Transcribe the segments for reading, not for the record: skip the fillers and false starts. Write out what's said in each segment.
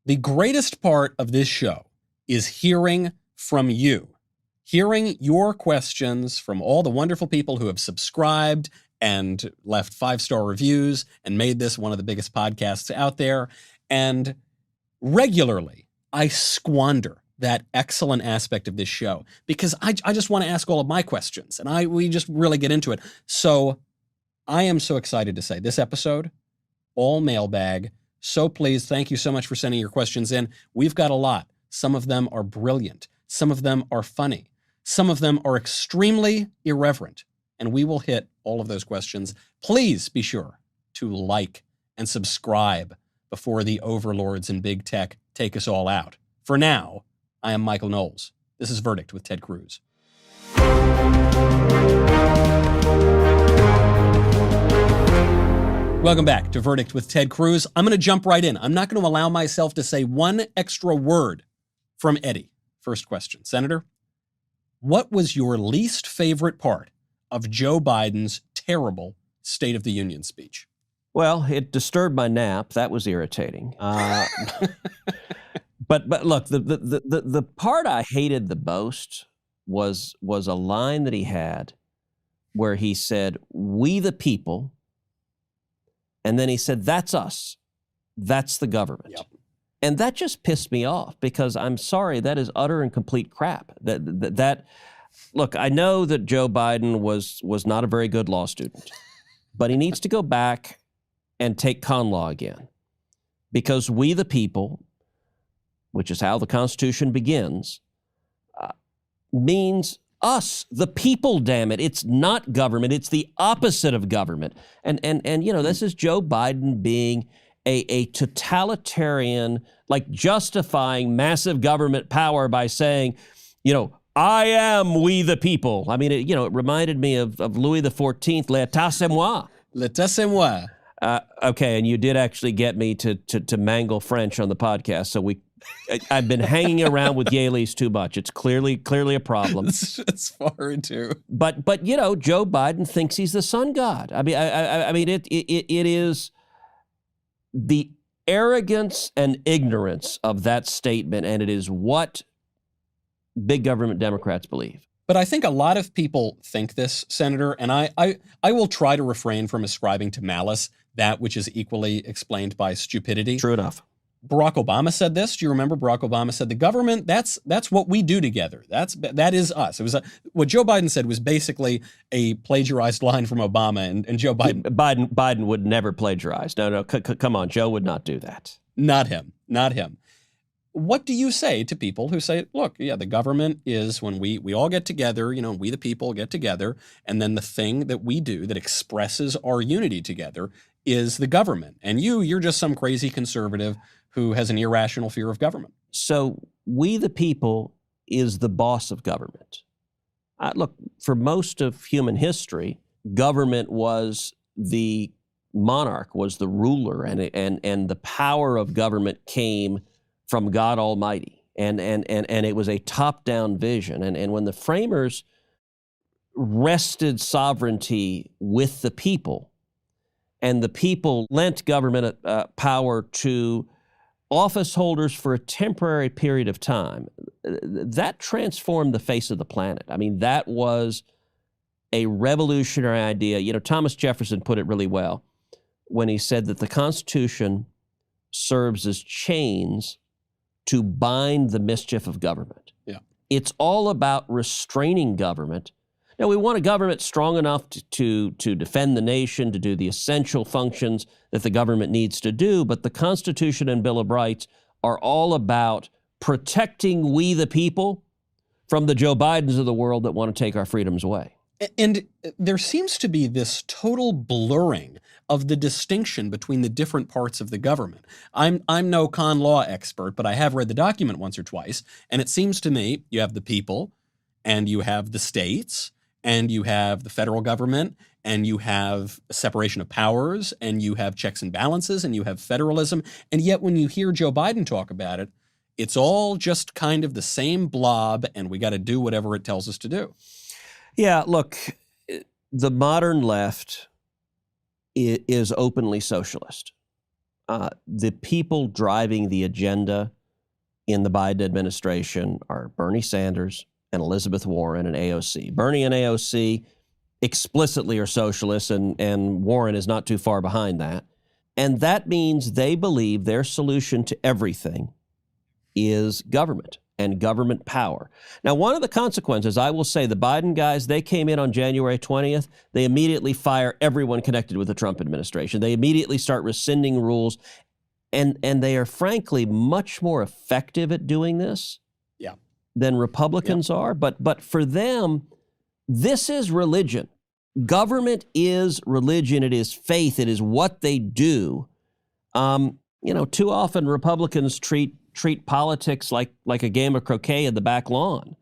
The greatest part of this show is hearing from you, hearing your questions from all the wonderful people who have subscribed and left 5-star reviews and made this one of the biggest podcasts out there. And regularly, I squander that excellent aspect of this show because I just want to ask all of my questions and we just really get into it. So I am so excited to say this episode, all mailbag. So please, thank you so much for sending your questions in. We've got a lot. Some of them are brilliant. Some of them are funny. Some of them are extremely irreverent. And we will hit all of those questions. Please be sure to like and subscribe before the overlords in big tech take us all out. For now, I am Michael Knowles. This is Verdict with Ted Cruz. Welcome back to Verdict with Ted Cruz. I'm going to jump right in. I'm not going to allow myself to say one extra word from Eddie. First question. Senator, what was your least favorite part of Joe Biden's terrible State of the Union speech? Well, it disturbed my nap. That was irritating. But look, the part I hated the most was a line that he had where he said, "We the people," and then he said, "That's us. That's the government." Yep. And that just pissed me off because I'm sorry, that is utter and complete crap. Look, I know that Joe Biden was not a very good law student, but he needs to go back and take con law again, because we the people, which is how the Constitution begins, means us, the people, damn it. It's not government. It's the opposite of government. And this is Joe Biden being a totalitarian, like justifying massive government power by saying, I am we the people. I mean, it reminded me of Louis XIV, l'état c'est moi. L'état c'est moi. Okay, and you did actually get me to mangle French on the podcast, so I've been hanging around with Yaleys too much. It's clearly a problem. It's far too. But Joe Biden thinks he's the sun god. I mean, it is the arrogance and ignorance of that statement, and it is what big government Democrats believe. But I think a lot of people think this, Senator, and I will try to refrain from ascribing to malice that which is equally explained by stupidity. True enough. Barack Obama said this. Do you remember Barack Obama said the government, that's what we do together. That is us. It was what Joe Biden said was basically a plagiarized line from Obama, and Joe Biden. Biden would never plagiarize. No, come on. Joe would not do that. Not him. What do you say to people who say, look, yeah, the government is when we all get together, we the people get together, and then the thing that we do that expresses our unity together is the government. And you're just some crazy conservative who has an irrational fear of government. So we the people is the boss of government. Look, for most of human history, government was the monarch, was the ruler, and the power of government came from God Almighty. And it was a top-down vision. And when the framers rested sovereignty with the people, and the people lent government power to office holders for a temporary period of time, that transformed the face of the planet. I mean, that was a revolutionary idea. Thomas Jefferson put it really well when he said that the Constitution serves as chains to bind the mischief of government. Yeah. It's all about restraining government. Now, we want a government strong enough to defend the nation, to do the essential functions that the government needs to do, but the Constitution and Bill of Rights are all about protecting we the people from the Joe Bidens of the world that want to take our freedoms away. And there seems to be this total blurring of the distinction between the different parts of the government. I'm no con law expert, but I have read the document once or twice, and it seems to me you have the people, and you have the states, and you have the federal government, and you have a separation of powers, and you have checks and balances, and you have federalism. And yet when you hear Joe Biden talk about it, it's all just kind of the same blob, and we got to do whatever it tells us to do. Yeah, look, the modern left is openly socialist. The people driving the agenda in the Biden administration are Bernie Sanders and Elizabeth Warren and AOC. Bernie and AOC explicitly are socialists, and Warren is not too far behind that. And that means they believe their solution to everything is government and government power. Now, one of the consequences, I will say, the Biden guys, they came in on January 20th. They immediately fire everyone connected with the Trump administration. They immediately start rescinding rules. And they are, frankly, much more effective at doing this than Republicans are. But for them, this is religion. Government is religion. It is faith. It is what they do. Too often Republicans treat politics like a game of croquet in the back lawn.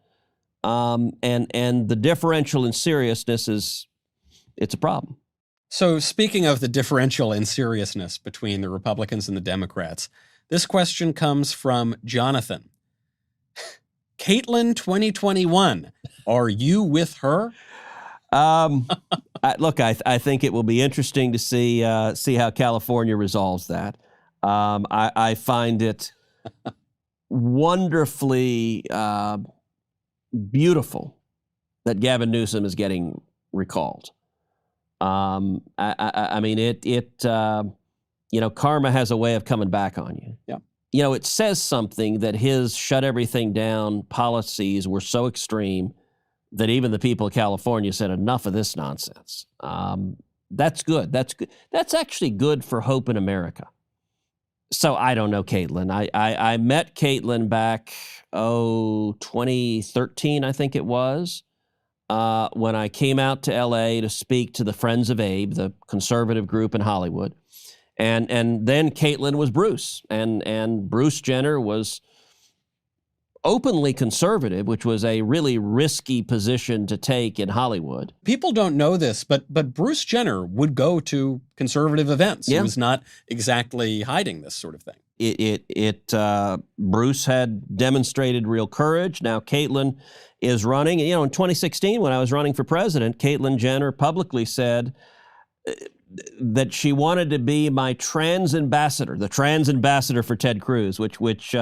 And the differential in seriousness it's a problem. So speaking of the differential in seriousness between the Republicans and the Democrats, this question comes from Jonathan. Caitlin 2021, are you with her? I think it will be interesting to see how California resolves that. I find it wonderfully beautiful that Gavin Newsom is getting recalled. Karma has a way of coming back on you. Yeah. It says something that his shut everything down policies were so extreme that even the people of California said, enough of this nonsense. That's good. That's good. That's actually good for hope in America. So I don't know Caitlin. I met Caitlin back, 2013, I think it was, when I came out to L.A. to speak to the Friends of Abe, the conservative group in Hollywood. And then Caitlin was Bruce. And Bruce Jenner was openly conservative, which was a really risky position to take in Hollywood. People don't know this, but Bruce Jenner would go to conservative events. Yeah. He was not exactly hiding this sort of thing. Bruce had demonstrated real courage. Now Caitlin is running. In 2016, when I was running for president, Caitlin Jenner publicly said that she wanted to be my trans ambassador, the trans ambassador for Ted Cruz, which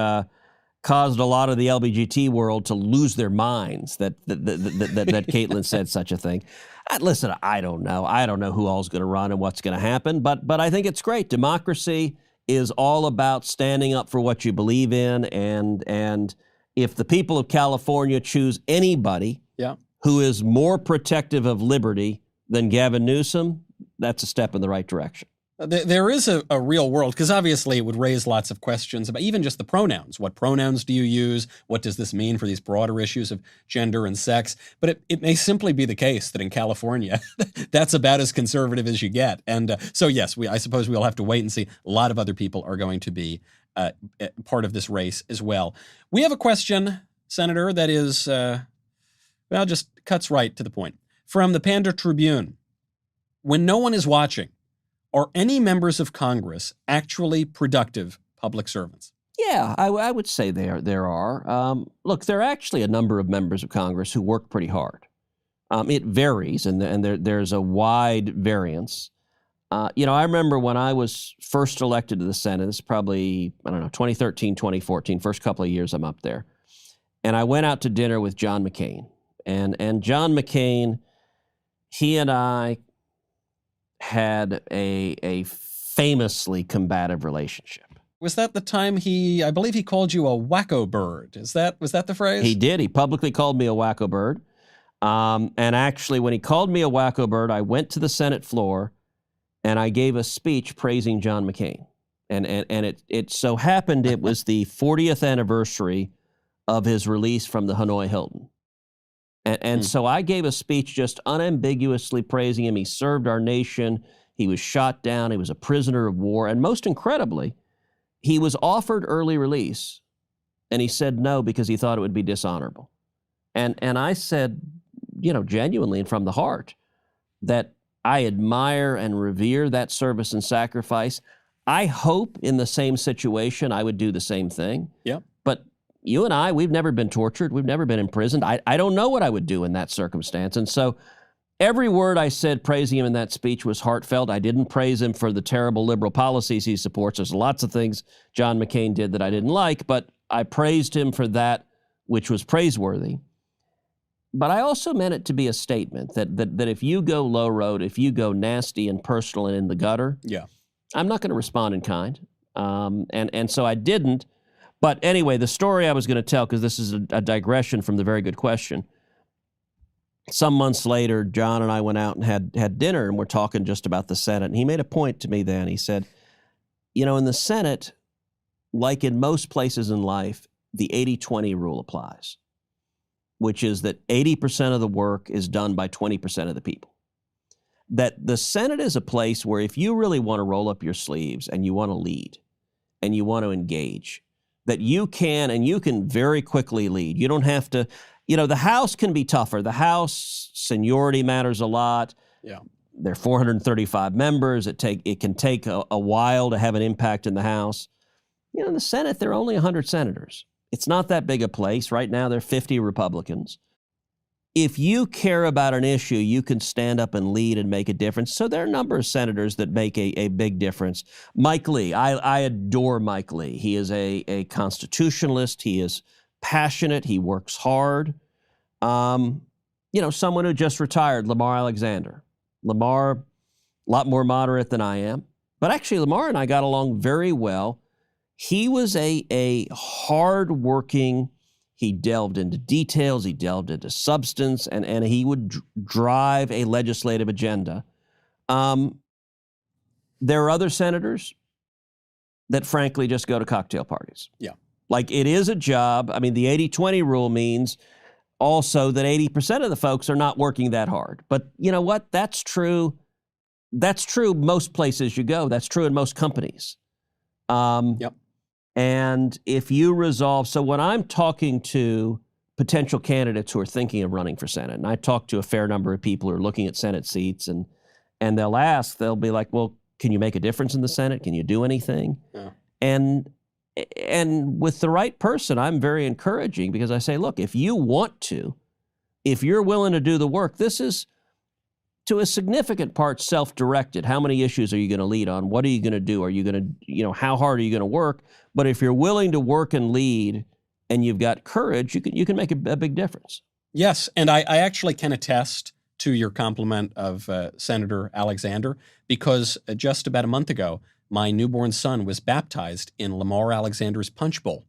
caused a lot of the LGBT world to lose their minds that Caitlin said such a thing. Listen, I don't know. I don't know who all's going to run and what's going to happen, but I think it's great. Democracy is all about standing up for what you believe in, and if the people of California choose anybody who is more protective of liberty than Gavin Newsom, that's a step in the right direction. There is a real world, because obviously it would raise lots of questions about even just the pronouns. What pronouns do you use? What does this mean for these broader issues of gender and sex? But it may simply be the case that in California, that's about as conservative as you get. And so, yes, I suppose we'll have to wait and see. A lot of other people are going to be part of this race as well. We have a question, Senator, that is, just cuts right to the point. From the Panda Tribune. When no one is watching, are any members of Congress actually productive public servants? Yeah, I would say there are. Look, there are actually a number of members of Congress who work pretty hard. It varies, and there's a wide variance. I remember when I was first elected to the Senate, it's probably, 2013, 2014, first couple of years I'm up there. And I went out to dinner with John McCain. And John McCain, he and I had a famously combative relationship. Was that the time I believe he called you a wacko bird? Was that the phrase? He did. He publicly called me a wacko bird. And actually, when he called me a wacko bird, I went to the Senate floor and I gave a speech praising John McCain. And it so happened it was the 40th anniversary of his release from the Hanoi Hilton. And so I gave a speech just unambiguously praising him. He served our nation. He was shot down. He was a prisoner of war. And most incredibly, he was offered early release. And he said no because he thought it would be dishonorable. And I said, genuinely and from the heart, that I admire and revere that service and sacrifice. I hope in the same situation I would do the same thing. Yeah. But you and we've never been tortured. We've never been imprisoned. I don't know what I would do in that circumstance. And so Every word I said praising him in that speech was heartfelt. I didn't praise him for the terrible liberal policies he supports. There's lots of things John McCain did that I didn't like, but I praised him for that which was praiseworthy. But I also meant it to be a statement that if you go low road, if you go nasty and personal and in the gutter, Yeah. I'm not going to respond in kind. And so I didn't. But anyway, the story I was going to tell, because this is a digression from the very good question. Some months later, John and I went out and had dinner, and we're talking just about the Senate. And he made a point to me then. He said, you know, in the Senate, like in most places in life, the 80-20 rule applies, which is that 80% of the work is done by 20% of the people. That the Senate is a place where if you really want to roll up your sleeves and you want to lead and you want to engage, that you can, and you can very quickly lead. You don't have to, you know, the House can be tougher. The House seniority matters a lot. Yeah. There are 435 members. It can take a while to have an impact in the House. You know, in the Senate, there are only 100 senators. It's not that big a place. Right now, there are 50 Republicans. If you care about an issue, you can stand up and lead and make a difference. So there are a number of senators that make a big difference. Mike Lee, I adore Mike Lee. He is a constitutionalist. He is passionate. He works hard. You know, someone who just retired, Lamar Alexander. Lamar, a lot more moderate than I am. But actually, Lamar and I got along very well. He was a hard-working, he delved into details, he delved into substance, and he would drive a legislative agenda. There are other senators that frankly just go to cocktail parties. Yeah. Like, it is a job. I mean, the 80-20 rule means also that 80% of the folks are not working that hard. But you know what? That's true. That's true most places you go. That's true in most companies. Yep. And if you resolve, so when I'm talking to potential candidates who are thinking of running for Senate, and I talk to a fair number of people who are looking at Senate seats, and they'll be like, well, can you make a difference in the Senate? Can you do anything? Yeah. And with the right person, I'm very encouraging, because I say, look, if you want to, if you're willing to do the work, this is to a significant part self-directed. How many issues are you going to lead on? What are you going to do? Are you going to, you know, how hard are you going to work? But if you're willing to work and lead and you've got courage, you can make a big difference. Yes, and I actually can attest to your compliment of Senator Alexander, because just about a month ago, my newborn son was baptized in Lamar Alexander's punch bowl.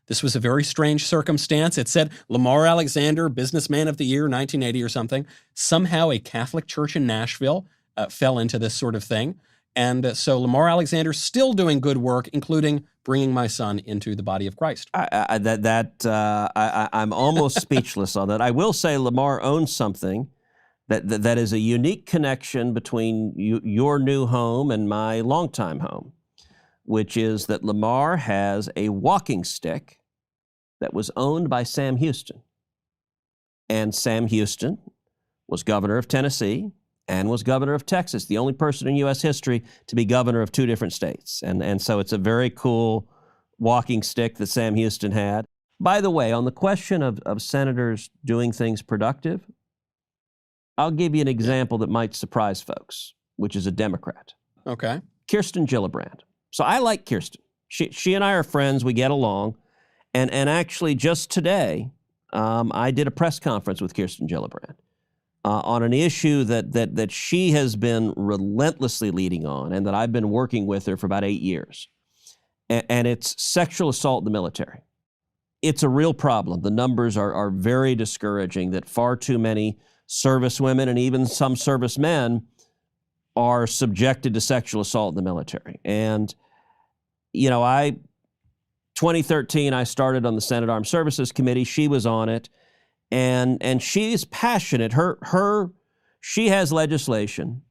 This was a very strange circumstance. It said Lamar Alexander, Businessman of the Year, 1980 or something. Somehow a Catholic church in Nashville fell into this sort of thing. And so Lamar Alexander's still doing good work, including bringing my son into the body of Christ. I'm almost speechless on that. I will say Lamar owns something that is a unique connection between your new home and my longtime home, which is that Lamar has a walking stick that was owned by Sam Houston. And Sam Houston was governor of Tennessee and was governor of Texas, the only person in U.S. history to be governor of two different states. And so it's a very cool walking stick that Sam Houston had. By the way, on the question of senators doing things productive, I'll give you an example that might surprise folks, which is a Democrat. Okay. Kirsten Gillibrand. So I like Kirsten. She and I are friends. We get along. And actually, just today, I did a press conference with Kirsten Gillibrand on an issue that she has been relentlessly leading on, and that I've been working with her for about 8 years. And it's sexual assault in the military. It's a real problem. The numbers are very discouraging, that far too many servicewomen and even some servicemen are subjected to sexual assault in the military. And, you know, 2013, I started on the Senate Armed Services Committee. She was on it. And she's passionate. She has legislation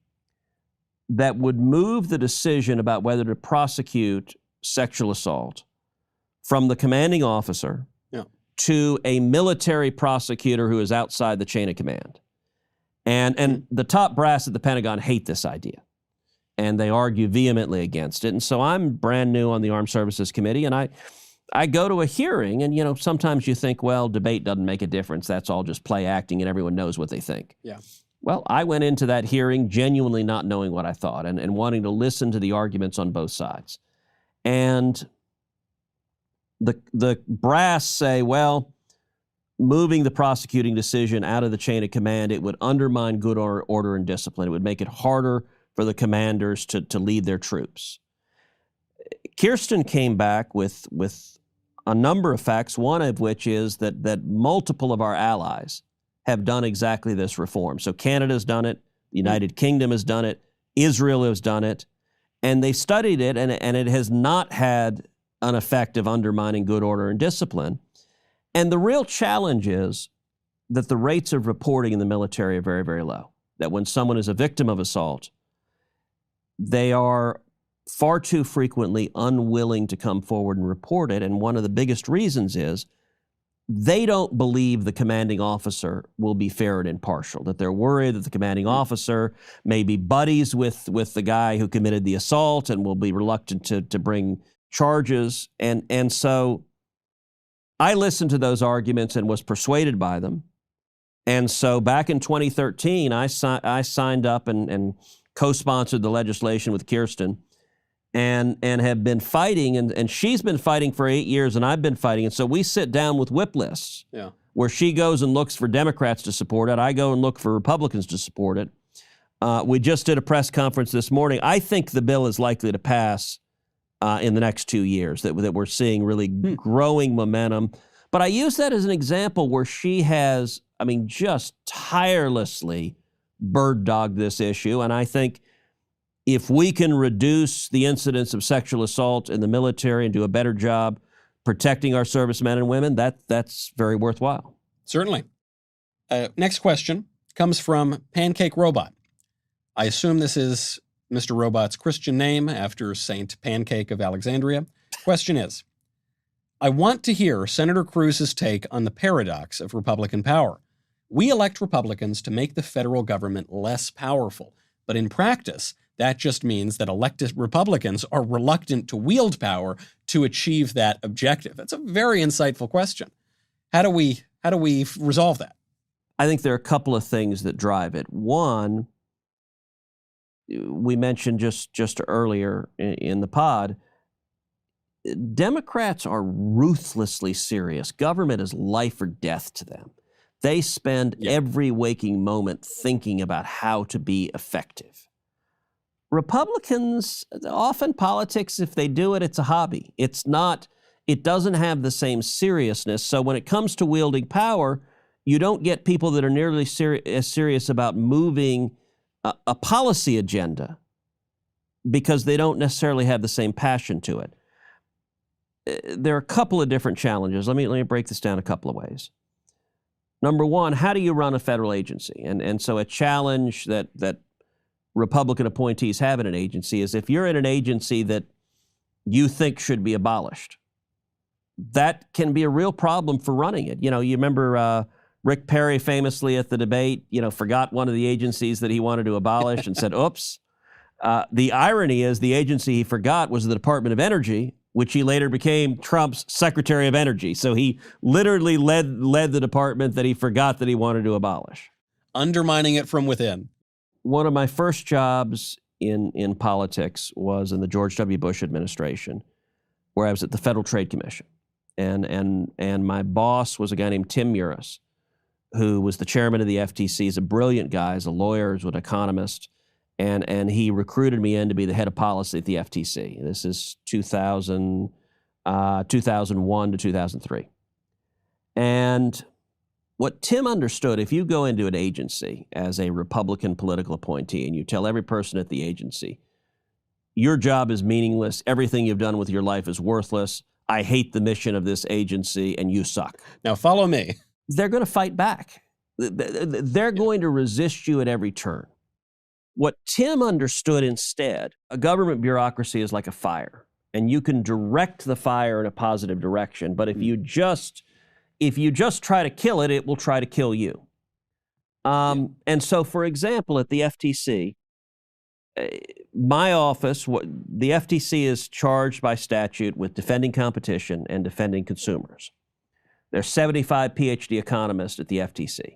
that would move the decision about whether to prosecute sexual assault from the commanding officer to a military prosecutor who is outside the chain of command. And the top brass at the Pentagon hate this idea, and they argue vehemently against it. And so I'm brand new on the Armed Services Committee, and I go to a hearing, and, you know, sometimes you think, well, debate doesn't make a difference. That's all just play acting, and everyone knows what they think. Yeah. Well, I went into that hearing genuinely not knowing what I thought and wanting to listen to the arguments on both sides. And the brass say, well, moving the prosecuting decision out of the chain of command, it would undermine good order and discipline. It would make it harder for the commanders to lead their troops. Kirsten came back with a number of facts, one of which is that multiple of our allies have done exactly this reform. So Canada's done it, the United Kingdom has done it, Israel has done it, and they studied it, and it has not had an effect of undermining good order and discipline. And the real challenge is that the rates of reporting in the military are very, very low. That when someone is a victim of assault, they are far too frequently unwilling to come forward and report it. And one of the biggest reasons is they don't believe the commanding officer will be fair and impartial, that they're worried that the commanding officer may be buddies with the guy who committed the assault and will be reluctant to bring charges. And so I listened to those arguments and was persuaded by them. And so back in 2013, I signed up and co-sponsored the legislation with Kirsten and have been fighting, and she's been fighting for 8 years, and I've been fighting. And so we sit down with whip lists where she goes and looks for Democrats to support it. I go and look for Republicans to support it. We just did a press conference this morning. I think the bill is likely to pass in the next 2 years, that we're seeing really growing momentum. But I use that as an example where she has, just tirelessly bird-dogged this issue. And I think if we can reduce the incidence of sexual assault in the military and do a better job protecting our servicemen and women, that's very worthwhile. Certainly. Next question comes from Pancake Robot. I assume this is Mr. Robot's Christian name after Saint Pancake of Alexandria. Question is, I want to hear Senator Cruz's take on the paradox of Republican power. We elect Republicans to make the federal government less powerful, but in practice, that just means that elected Republicans are reluctant to wield power to achieve that objective. That's a very insightful question. How do we resolve that? I think there are a couple of things that drive it. One, we mentioned just earlier in the pod, Democrats are ruthlessly serious. Government is life or death to them. They spend every waking moment thinking about how to be effective. Republicans, often politics, if they do it, it's a hobby. It doesn't have the same seriousness. So when it comes to wielding power, you don't get people that are nearly as serious about moving a policy agenda because they don't necessarily have the same passion to it. There are a couple of different challenges. Let me break this down a couple of ways. Number one, how do you run a federal agency? And so a challenge that Republican appointees have in an agency is if you're in an agency that you think should be abolished, that can be a real problem for running it. You remember Rick Perry famously at the debate, forgot one of the agencies that he wanted to abolish and said, oops. The irony is the agency he forgot was the Department of Energy, which he later became Trump's Secretary of Energy. So he literally led the department that he forgot that he wanted to abolish. Undermining it from within. One of my first jobs in politics was in the George W. Bush administration, where I was at the Federal Trade Commission. And my boss was a guy named Tim Muris, who was the chairman of the FTC. He's a brilliant guy. He's a lawyer, he's an economist. And he recruited me in to be the head of policy at the FTC. This is 2001 to 2003. And what Tim understood, if you go into an agency as a Republican political appointee and you tell every person at the agency, your job is meaningless, everything you've done with your life is worthless, I hate the mission of this agency, and you suck. Now follow me. They're going to fight back. They're going to resist you at every turn. What Tim understood instead, a government bureaucracy is like a fire, and you can direct the fire in a positive direction. But if you just try to kill it, it will try to kill you. And so, for example, at the FTC, my office, the FTC is charged by statute with defending competition and defending consumers. There's 75 PhD economists at the FTC.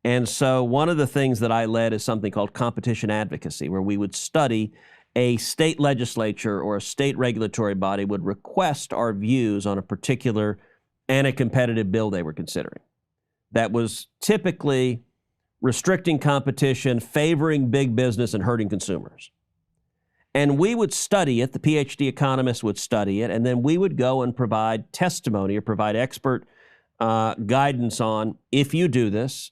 And so one of the things that I led is something called competition advocacy, where we would study a state legislature or a state regulatory body would request our views on a particular anti-competitive bill they were considering. That was typically restricting competition, favoring big business, and hurting consumers. And we would study it, the PhD economists would study it, and then we would go and provide testimony or provide expert guidance on, if you do this,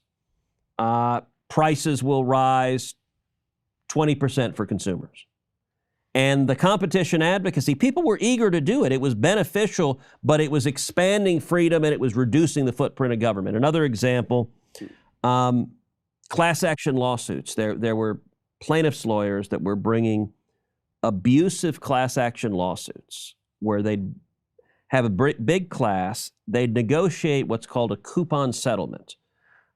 prices will rise 20% for consumers. And the competition advocacy, people were eager to do it. It was beneficial, but it was expanding freedom and it was reducing the footprint of government. Another example, class action lawsuits. There were plaintiffs' lawyers that were bringing abusive class action lawsuits where they'd have a big class, they'd negotiate what's called a coupon settlement,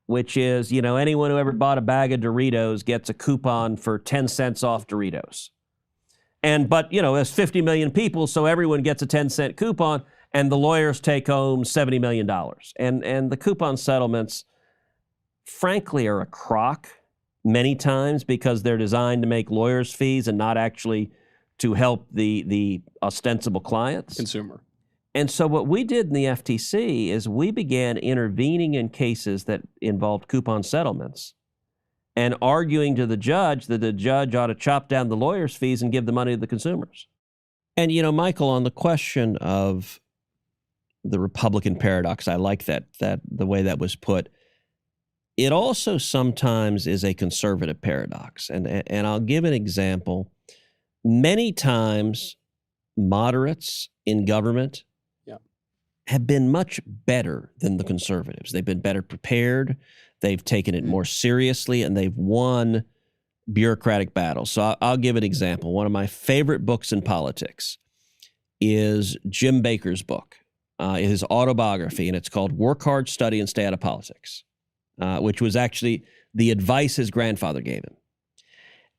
which is, anyone who ever bought a bag of Doritos gets a coupon for 10 cents off Doritos. But there's 50 million people, so everyone gets a 10-cent coupon, and the lawyers take home $70 million. And the coupon settlements, frankly, are a crock many times because they're designed to make lawyers' fees and not actually to help the ostensible clients. Consumer. And so what we did in the FTC is we began intervening in cases that involved coupon settlements and arguing to the judge that the judge ought to chop down the lawyers' fees and give the money to the consumers. And, Michael, on the question of the Republican paradox, I like that the way that was put. It also sometimes is a conservative paradox. And I'll give an example. Many times, moderates in government have been much better than the conservatives. They've been better prepared. They've taken it more seriously, and they've won bureaucratic battles. So I'll give an example. One of my favorite books in politics is Jim Baker's book, his autobiography, and it's called Work Hard, Study, and Stay Out of Politics, which was actually the advice his grandfather gave him.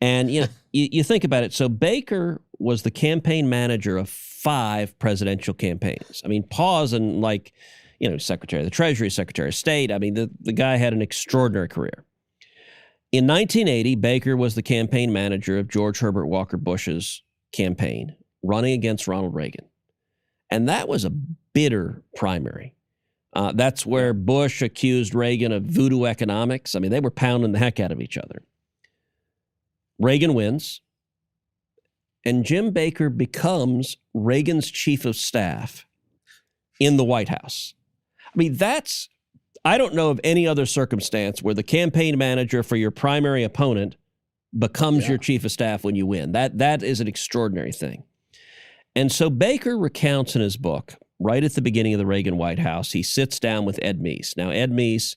And, you think about it. So Baker was the campaign manager of 5 presidential campaigns. I mean, pause and Secretary of the Treasury, Secretary of State. I mean, the guy had an extraordinary career. In 1980, Baker was the campaign manager of George Herbert Walker Bush's campaign, running against Ronald Reagan. And that was a bitter primary. That's where Bush accused Reagan of voodoo economics. I mean, they were pounding the heck out of each other. Reagan wins, and Jim Baker becomes Reagan's chief of staff in the White House. I mean, I don't know of any other circumstance where the campaign manager for your primary opponent becomes your chief of staff when you win. That is an extraordinary thing. And so Baker recounts in his book, right at the beginning of the Reagan White House, he sits down with Ed Meese. Now, Ed Meese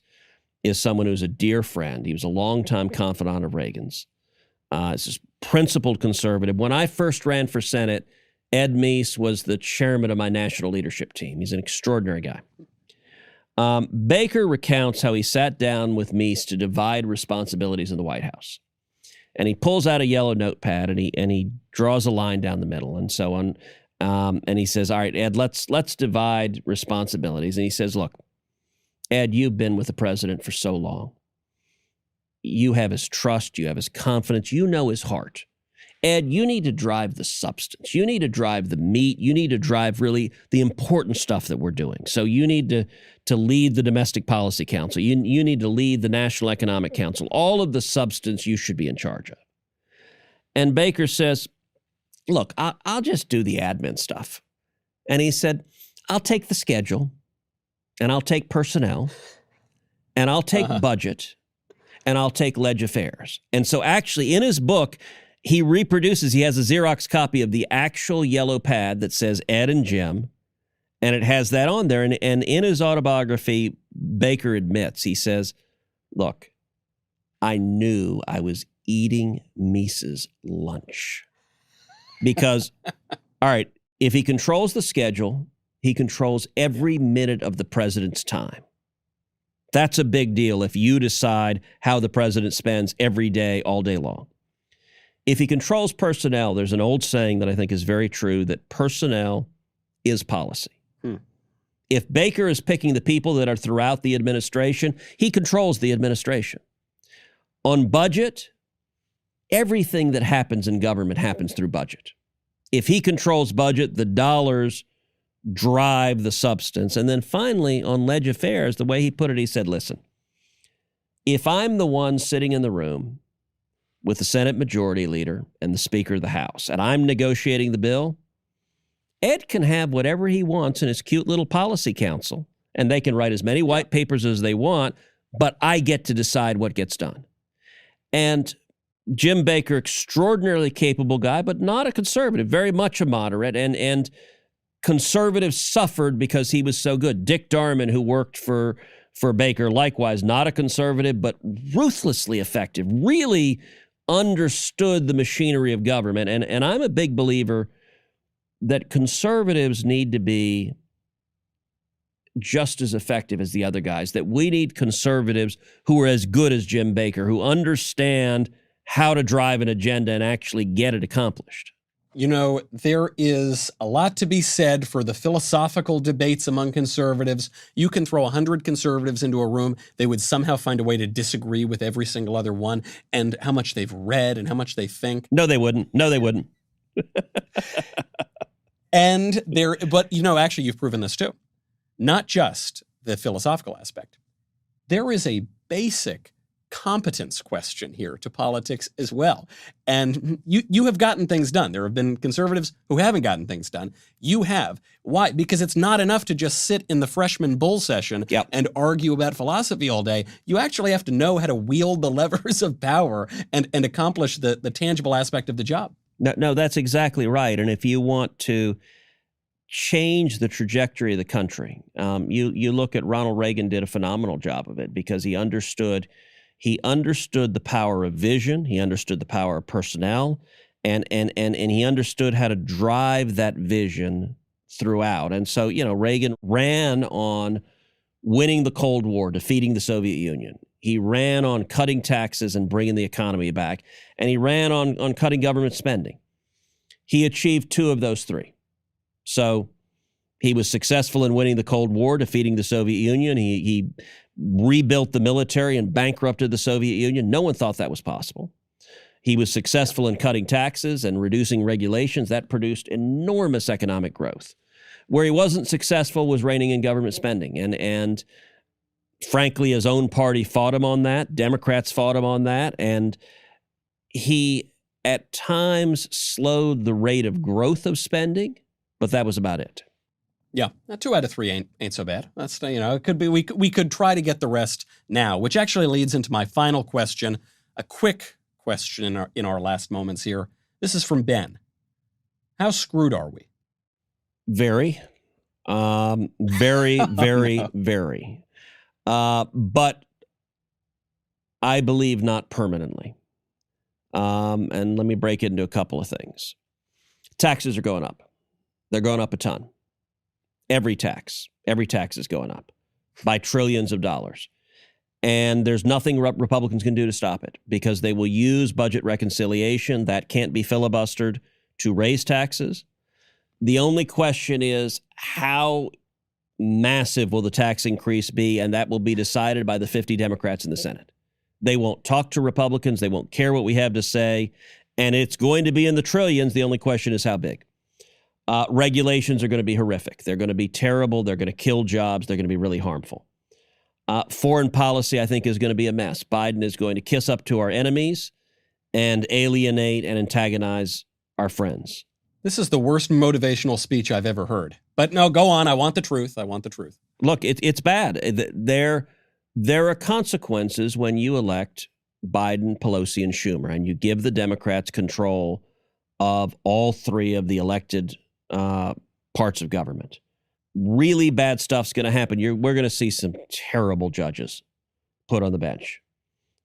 is someone who's a dear friend. He was a longtime confidant of Reagan's. He's this principled conservative. When I first ran for Senate, Ed Meese was the chairman of my national leadership team. He's an extraordinary guy. Baker recounts how he sat down with Meese to divide responsibilities in the White House. And he pulls out a yellow notepad and he draws a line down the middle and so on. And he says, all right, Ed, let's divide responsibilities. And he says, look, Ed, you've been with the president for so long. You have his trust. You have his confidence. You know his heart. Ed, you need to drive the substance. You need to drive the meat. You need to drive really the important stuff that we're doing. So you need to lead the Domestic Policy Council. You need to lead the National Economic Council. All of the substance you should be in charge of. And Baker says, look, I'll just do the admin stuff. And he said, I'll take the schedule, and I'll take personnel, and I'll take budget, and I'll take leg affairs. And so actually in his book, he has a Xerox copy of the actual yellow pad that says Ed and Jim, and it has that on there. And in his autobiography, Baker admits, he says, look, I knew I was eating Meese's lunch. Because, all right, if he controls the schedule, he controls every minute of the president's time. That's a big deal if you decide how the president spends every day, all day long. If he controls personnel, there's an old saying that I think is very true, that personnel is policy. If Baker is picking the people that are throughout the administration, he controls the administration. On budget, everything that happens in government happens through budget. If he controls budget, the dollars drive the substance. And then finally, on leg affairs, the way he put it, he said, listen, if I'm the one sitting in the room with the Senate Majority Leader and the Speaker of the House, and I'm negotiating the bill, Ed can have whatever he wants in his cute little policy council, and they can write as many white papers as they want, but I get to decide what gets done. And Jim Baker, extraordinarily capable guy, but not a conservative, very much a moderate, and conservatives suffered because he was so good. Dick Darman, who worked for Baker, likewise, not a conservative, but ruthlessly effective, really understood the machinery of government. And I'm a big believer that conservatives need to be just as effective as the other guys, that we need conservatives who are as good as Jim Baker, who understand how to drive an agenda and actually get it accomplished. You know, there is a lot to be said for the philosophical debates among conservatives. You can throw 100 conservatives into a room. They would somehow find a way to disagree with every single other one, and how much they've read and how much they think. No, they wouldn't. No, they wouldn't. And but you know, actually, you've proven this too. Not just the philosophical aspect. There is a basic competence question here to politics as well. And you have gotten things done. There have been conservatives who haven't gotten things done. You have. Why? Because it's not enough to just sit in the freshman bull session and argue about philosophy all day. You actually have to know how to wield the levers of power and accomplish the tangible aspect of the job. No, that's exactly right. And if you want to change the trajectory of the country, you look at Ronald Reagan did a phenomenal job of it because he understood the power of vision, he understood the power of personnel, and he understood how to drive that vision throughout. And so, you know, Reagan ran on winning the Cold War, defeating the Soviet Union. He ran on cutting taxes and bringing the economy back. And he ran on cutting government spending. He achieved two of those three. So he was successful in winning the Cold War, defeating the Soviet Union. He rebuilt the military and bankrupted the Soviet Union. No one thought that was possible. He was successful in cutting taxes and reducing regulations. That produced enormous economic growth. Where he wasn't successful was reining in government spending. And frankly, his own party fought him on that. Democrats fought him on that. And he, at times, slowed the rate of growth of spending, but that was about it. Yeah, 2 out of 3 ain't so bad. That's, you know, it could be, we could try to get the rest now, which actually leads into my final question, a quick question in our last moments here. This is from Ben. How screwed are we? Very, very, very. But I believe not permanently. And let me break it into a couple of things. Taxes are going up. They're going up a ton. Every tax is going up by trillions of dollars. And there's nothing Republicans can do to stop it because they will use budget reconciliation that can't be filibustered to raise taxes. The only question is how massive will the tax increase be, and that will be decided by the 50 Democrats in the Senate. They won't talk to Republicans. They won't care what we have to say, and it's going to be in the trillions. The only question is how big. Regulations are going to be horrific. They're going to be terrible. They're going to kill jobs. They're going to be really harmful. Foreign policy, I think, is going to be a mess. Biden is going to kiss up to our enemies and alienate and antagonize our friends. This is the worst motivational speech I've ever heard. But no, go on. I want the truth. I want the truth. Look, it's bad. There are consequences when you elect Biden, Pelosi, and Schumer, and you give the Democrats control of all three of the elected parts of government. Really bad stuff's going to happen. We're going to see some terrible judges put on the bench.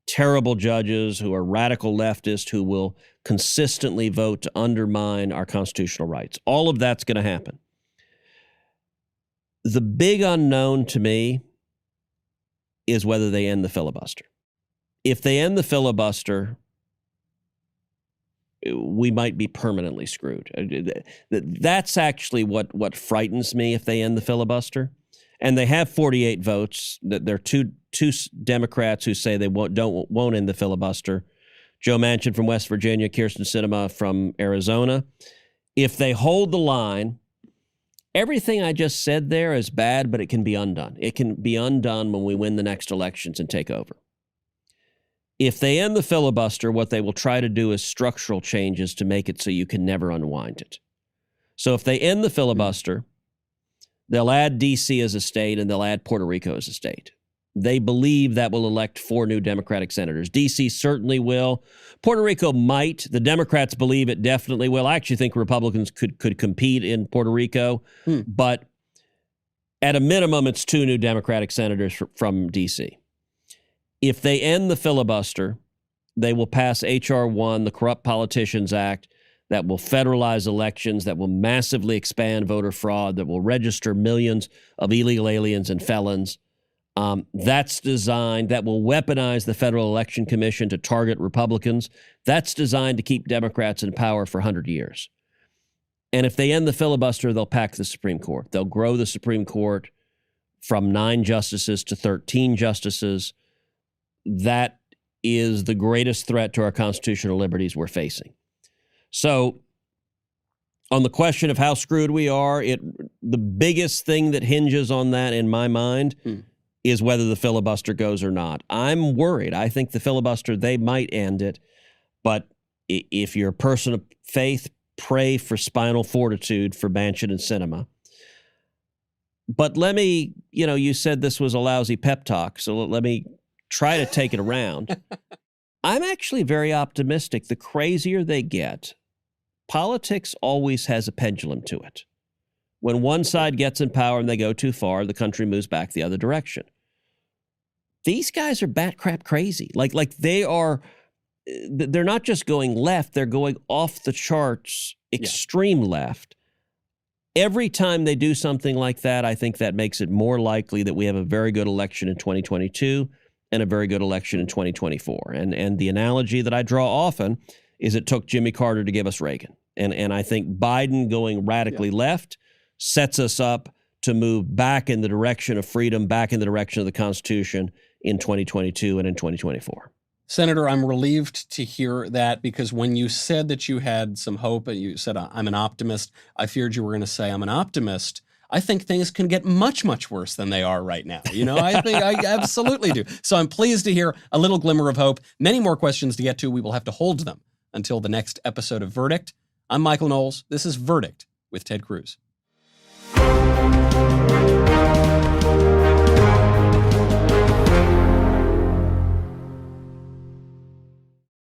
Terrible judges who are radical leftists who will consistently vote to undermine our constitutional rights. All of that's going to happen. The big unknown to me is whether they end the filibuster. If they end the filibuster, we might be permanently screwed. That's actually what frightens me if they end the filibuster. And they have 48 votes. There are two Democrats who say they won't end the filibuster. Joe Manchin from West Virginia, Kyrsten Sinema from Arizona. If they hold the line, everything I just said there is bad, but it can be undone. It can be undone when we win the next elections and take over. If they end the filibuster, what they will try to do is structural changes to make it so you can never unwind it. So if they end the filibuster, they'll add D.C. as a state and they'll add Puerto Rico as a state. They believe that will elect 4 new Democratic senators. D.C. certainly will. Puerto Rico might. The Democrats believe it definitely will. I actually think Republicans could compete in Puerto Rico. But at a minimum, it's 2 new Democratic senators from D.C. If they end the filibuster, they will pass H.R. 1, the Corrupt Politicians Act, that will federalize elections, that will massively expand voter fraud, that will register millions of illegal aliens and felons. That's designed, that will weaponize the Federal Election Commission to target Republicans. That's designed to keep Democrats in power for 100 years. And if they end the filibuster, they'll pack the Supreme Court. They'll grow the Supreme Court from 9 justices to 13 justices. That is the greatest threat to our constitutional liberties we're facing. So on the question of how screwed we are, the biggest thing that hinges on that in my mind is whether the filibuster goes or not. I'm worried. I think the filibuster, they might end it. But if you're a person of faith, pray for spinal fortitude for Manchin and Sinema. But let me, you said this was a lousy pep talk, so let me try to take it around. I'm actually very optimistic. The crazier they get, politics always has a pendulum to it. When one side gets in power and they go too far, the country moves back the other direction. These guys are bat crap crazy. Like they're not just going left, they're going off the charts, extreme left. Every time they do something like that, I think that makes it more likely that we have a very good election in 2022 and a very good election in 2024. And the analogy that I draw often is it took Jimmy Carter to give us Reagan. And I think Biden going radically left sets us up to move back in the direction of freedom, back in the direction of the Constitution in 2022 and in 2024. Senator, I'm relieved to hear that, because when you said that you had some hope and you said, I'm an optimist, I feared you were going to say, I'm an optimist. I think things can get much, much worse than they are right now. I think I absolutely do. So I'm pleased to hear a little glimmer of hope. Many more questions to get to. We will have to hold them until the next episode of Verdict. I'm Michael Knowles. This is Verdict with Ted Cruz.